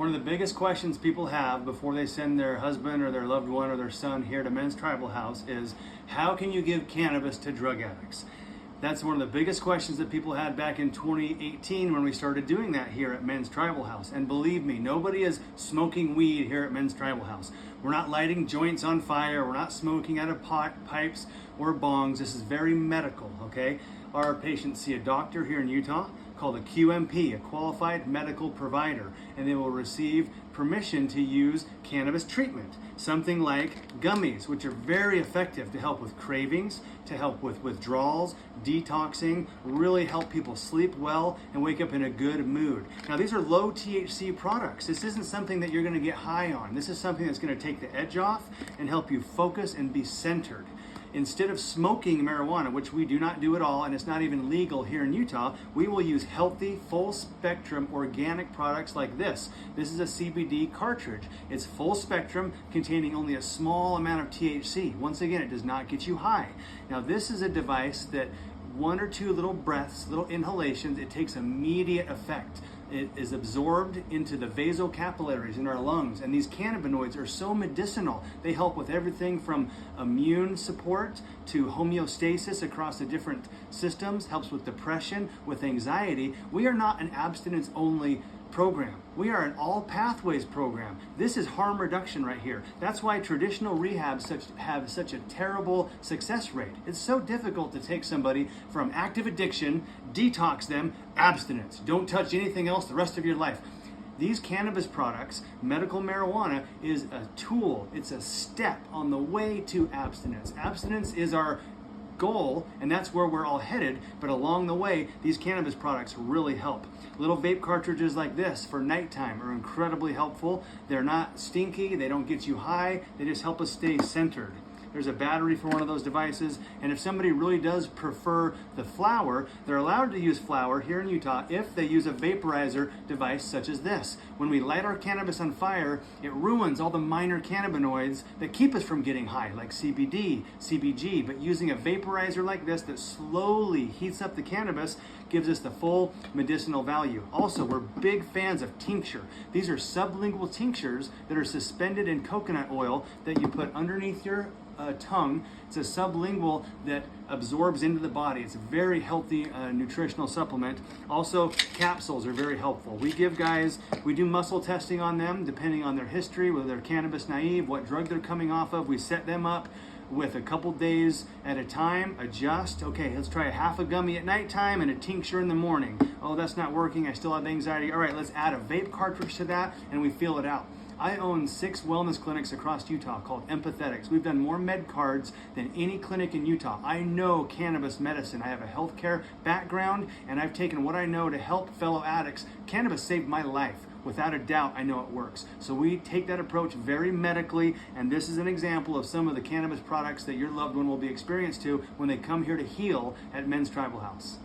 One of the biggest questions people have before they send their husband or their loved one or their son here to Men's Tribal House is, how can you give cannabis to drug addicts? That's one of the biggest questions that people had back in 2018 when we started doing that here at Men's Tribal House. And believe me, nobody is smoking weed here at Men's Tribal House. We're not lighting joints on fire. We're not smoking out of pipes or bongs. This is very medical, okay? Our patients see a doctor here in Utah called a QMP, a Qualified Medical Provider, and they will receive permission to use cannabis treatment. Something like gummies, which are very effective to help with cravings, to help with withdrawals, detoxing, really help people sleep well and wake up in a good mood. Now, these are low THC products. This isn't something that you're gonna get high on. This is something that's gonna take the edge off and help you focus and be centered. Instead of smoking marijuana, which we do not do at all, and it's not even legal here in Utah, we will use healthy, full spectrum organic products like this. This is a CBD cartridge. It's full spectrum, containing only a small amount of THC. Once again, it does not get you high. Now, this is a device that one or two little breaths, little inhalations, it takes immediate effect. It is absorbed into the vasocapillaries in our lungs, and these cannabinoids are so medicinal. They help with everything from immune support to homeostasis across the different systems, helps with depression, with anxiety. We are not an abstinence-only program. We are an all pathways program. This is harm reduction right here. That's why traditional rehabs have such a terrible success rate. It's so difficult to take somebody from active addiction, detox them, abstinence. Don't touch anything else the rest of your life. These cannabis products, medical marijuana, is a tool. It's a step on the way to abstinence. Abstinence is our goal, and that's where we're all headed, but along the way, these cannabis products really help. Little vape cartridges like this for nighttime are incredibly helpful. They're not stinky, they don't get you high, they just help us stay centered. There's a battery for one of those devices, and if somebody really does prefer the flower, they're allowed to use flower here in Utah if they use a vaporizer device such as this. When we light our cannabis on fire, it ruins all the minor cannabinoids that keep us from getting high, like CBD, CBG, but using a vaporizer like this that slowly heats up the cannabis gives us the full medicinal value. Also, we're big fans of tincture. These are sublingual tinctures that are suspended in coconut oil that you put underneath your tongue. It's a sublingual that absorbs into the body. It's a very healthy nutritional supplement. Also, capsules are very helpful. We give guys, we do muscle testing on them depending on their history, whether they're cannabis naive, what drug they're coming off of. We set them up with a couple days at a time, adjust. Okay, let's try a half a gummy at nighttime and a tincture in the morning. Oh, that's not working. I still have anxiety. All right, let's add a vape cartridge to that, and we feel it out. I own 6 wellness clinics across Utah called Empathetics. We've done more med cards than any clinic in Utah. I know cannabis medicine. I have a healthcare background, and I've taken what I know to help fellow addicts. Cannabis saved my life. Without a doubt, I know it works. So we take that approach very medically, and this is an example of some of the cannabis products that your loved one will be experienced to when they come here to heal at Men's Tribal House.